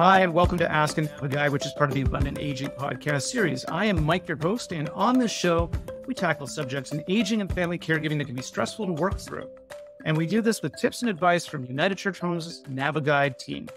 Hi, and welcome to Ask a NaviGuide, which is part of the Abundant Aging podcast series. I am Mike, your host, and on this show, we tackle subjects in aging and family caregiving that can be stressful to work through. And we do this with tips and advice from United Church Homes' NaviGuide team.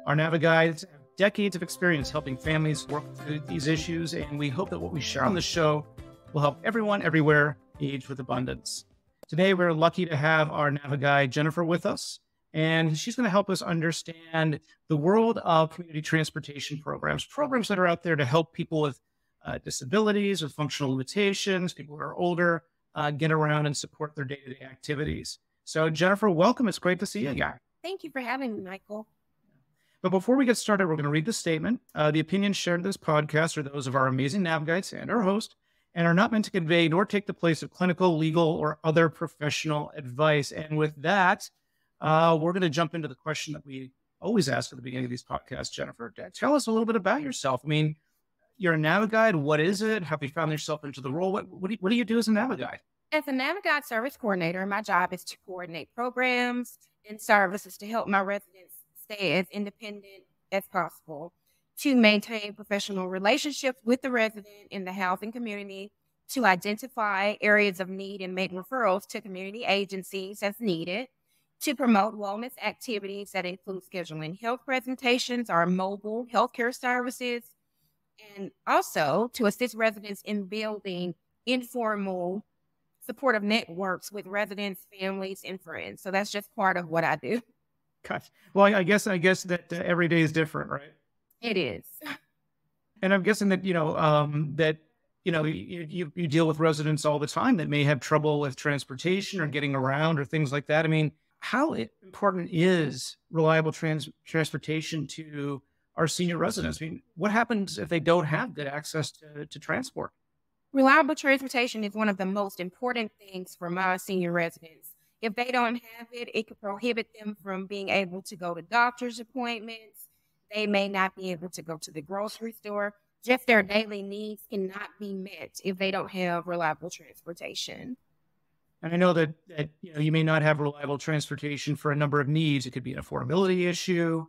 Our NaviGuides have decades of experience helping families work through these issues, and we hope that what we share on the show will help everyone everywhere age with abundance. Today, we're lucky to have our NaviGuide, Jennifer, with us. And she's going to help us understand the world of community transportation programs that are out there to help people with disabilities, with functional limitations, people who are older, get around and support their day-to-day activities. So Jennifer, welcome. It's great to see you again. Thank you for having me, Michael. But before we get started, we're going to read the statement. The opinions shared in this podcast are those of our amazing NaviGuides and our host, and are not meant to convey nor take the place of clinical, legal, or other professional advice. And with that, we're going to jump into the question that we always ask at the beginning of these podcasts. Jennifer, tell us a little bit about yourself. I mean, you're a NaviGuide. What is it? Have you found yourself into the role? What do you do as a NaviGuide? As a NaviGuide service coordinator, my job is to coordinate programs and services to help my residents stay as independent as possible, to maintain professional relationships with the resident in the housing community, to identify areas of need and make referrals to community agencies as needed, to promote wellness activities that include scheduling health presentations or mobile healthcare services, and also to assist residents in building informal supportive networks with residents, families, and friends. So that's just part of what I do. Gosh. Well, I guess that every day is different, right? It is. And I'm guessing that, you deal with residents all the time that may have trouble with transportation or getting around or things like that. I mean, how important is reliable transportation to our senior residents? I mean, what happens if they don't have good access to transport? Reliable transportation is one of the most important things for my senior residents. If they don't have it, it could prohibit them from being able to go to doctor's appointments. They may not be able to go to the grocery store. Just their daily needs cannot be met if they don't have reliable transportation. And I know that you may not have reliable transportation for a number of needs. It could be an affordability issue.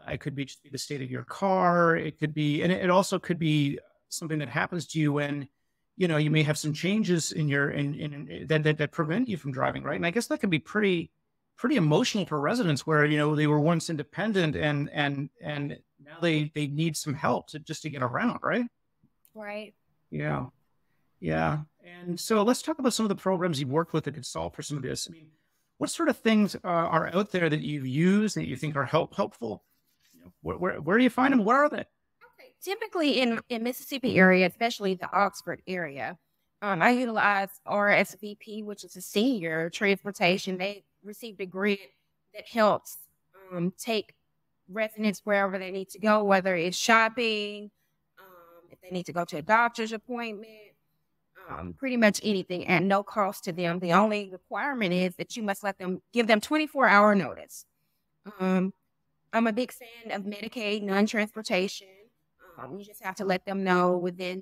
It could be just the state of your car. It could be, and it also could be something that happens to you when, you may have some changes in your that prevent you from driving, right? And I guess that can be pretty emotional for residents where they were once independent and now they need some help just to get around, right? Right. Yeah. Yeah. And so let's talk about some of the programs you've worked with that could solve for some of this. I mean, what sort of things are out there that you've used that you think are helpful? Where do you find them? Where are they? Okay. Typically in Mississippi area, especially the Oxford area, I utilize RSVP, which is a senior transportation. They received a grid that helps take residents wherever they need to go, whether it's shopping, if they need to go to a doctor's appointment, pretty much anything at no cost to them. The only requirement is that you must give them 24-hour notice. I'm a big fan of Medicaid non-transportation. You just have to let them know within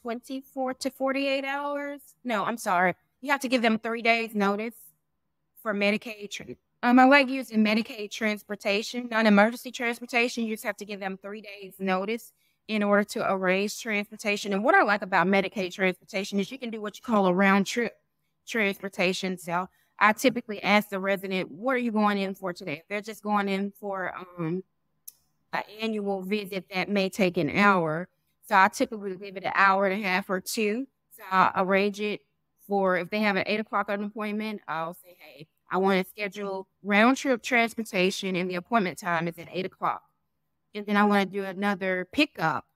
24 to 48 hours. No, I'm sorry. You have to give them 3 days notice for Medicaid. I like using Medicaid transportation, non-emergency transportation. You just have to give them 3 days notice in order to arrange transportation. And what I like about Medicaid transportation is you can do what you call a round trip transportation. So I typically ask the resident, what are you going in for today? If they're just going in for an annual visit, that may take an hour. So I typically give it an hour and a half or two. So I'll arrange it for, if they have an 8 o'clock appointment, I'll say, hey, I want to schedule round trip transportation and the appointment time is at 8 o'clock. And then I want to do another pickup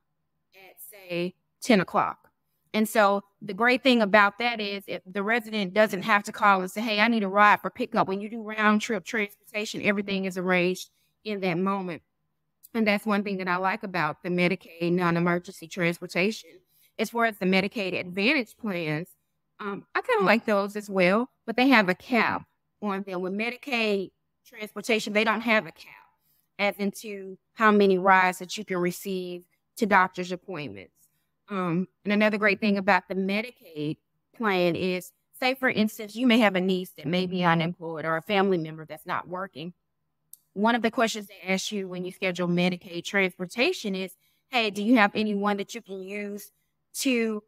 at, say, 10 o'clock. And so the great thing about that is if the resident doesn't have to call and say, hey, I need a ride for pickup. When you do round trip transportation, everything is arranged in that moment. And that's one thing that I like about the Medicaid non-emergency transportation. As far as the Medicaid Advantage plans, I kind of like those as well, but they have a cap on them. With Medicaid transportation, they don't have a cap as into how many rides that you can receive to doctor's appointments. And another great thing about the Medicaid plan is, say, for instance, you may have a niece that may be unemployed or a family member that's not working. one of the questions they ask you when you schedule Medicaid transportation is, hey, do you have anyone that you can use to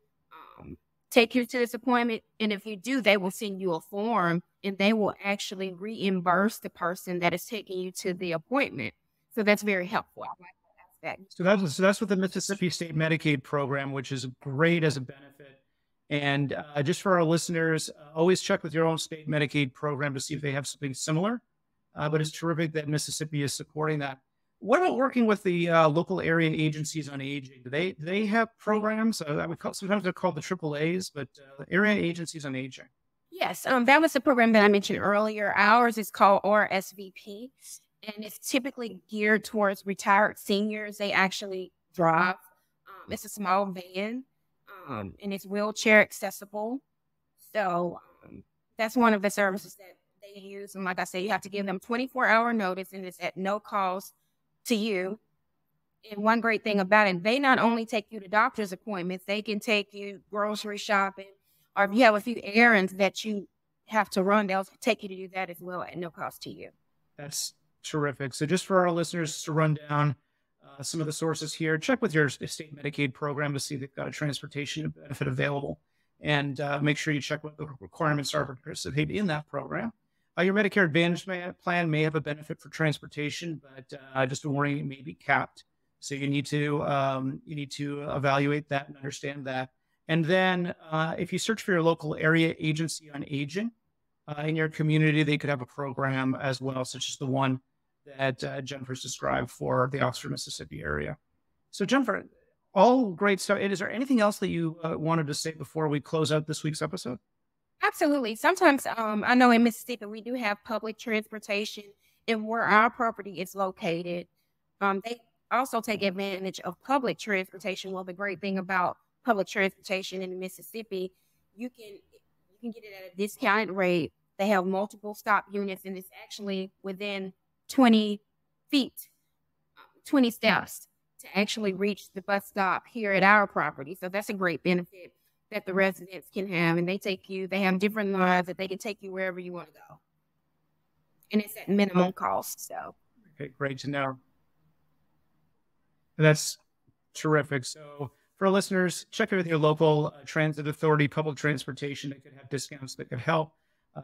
take you to this appointment? And if you do, they will send you a form and they will actually reimburse the person that is taking you to the appointment. So that's very helpful. I like that aspect. So that's with the Mississippi State Medicaid program, which is great as a benefit. And just for our listeners, always check with your own state Medicaid program to see if they have something similar. But it's terrific that Mississippi is supporting that. What about working with the local area agencies on aging? Do they have programs? Sometimes they're called the AAAs, but area agencies on aging. Yes, that was the program that I mentioned earlier. Ours is called RSVP, and it's typically geared towards retired seniors. They actually drive. It's a small van, and it's wheelchair accessible. So that's one of the services that they use. And like I said, you have to give them 24-hour notice, and it's at no cost to you. And one great thing about it, they not only take you to doctor's appointments, they can take you grocery shopping, or if you have a few errands that you have to run, they'll take you to do that as well at no cost to you. That's terrific. So just for our listeners to run down some of the sources here, check with your state Medicaid program to see if they've got a transportation benefit available, and make sure you check what the requirements are for participate in that program. Your Medicare Advantage plan may have a benefit for transportation, but just a warning, it may be capped. So you need to evaluate that and understand that. And then if you search for your local area agency on aging in your community, they could have a program as well, such as the one that Jennifer's described for the Oxford, Mississippi area. So Jennifer, all great stuff. Is there anything else that you wanted to say before we close out this week's episode? Absolutely. Sometimes I know in Mississippi, we do have public transportation, and where our property is located, they also take advantage of public transportation. Well, the great thing about public transportation in Mississippi, you can get it at a discounted rate. They have multiple stop units, and it's actually within 20 feet, 20 steps to actually reach the bus stop here at our property. So that's a great benefit that the residents can have, and they have different lines that they can take you wherever you want to go. And it's at minimum cost. So, okay, great to know. That's terrific. So for our listeners, check in with your local transit authority, public transportation that could have discounts that could help.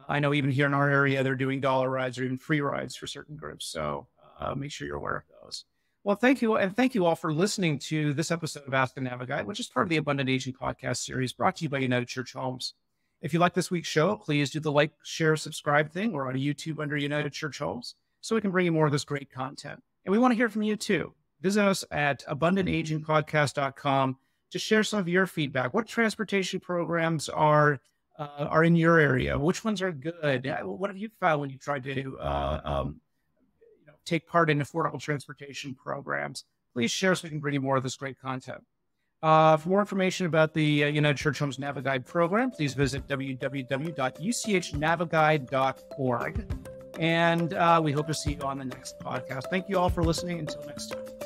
I know even here in our area, they're doing dollar rides or even free rides for certain groups. So make sure you're aware of those. Well, thank you. And thank you all for listening to this episode of Ask the NaviGuide, which is part of the Abundant Aging podcast series brought to you by United Church Homes. If you like this week's show, please do the like, share, subscribe thing. We're on YouTube under United Church Homes, so we can bring you more of this great content. And we want to hear from you too. Visit us at abundantagingpodcast.com to share some of your feedback. What transportation programs are in your area? Which ones are good? What have you found when you tried to take part in affordable transportation programs? Please share so we can bring you more of this great content. For more information about the United Church Homes NaviGuide program, please visit www.uchnaviguide.org. And we hope to see you on the next podcast. Thank you all for listening. Until next time.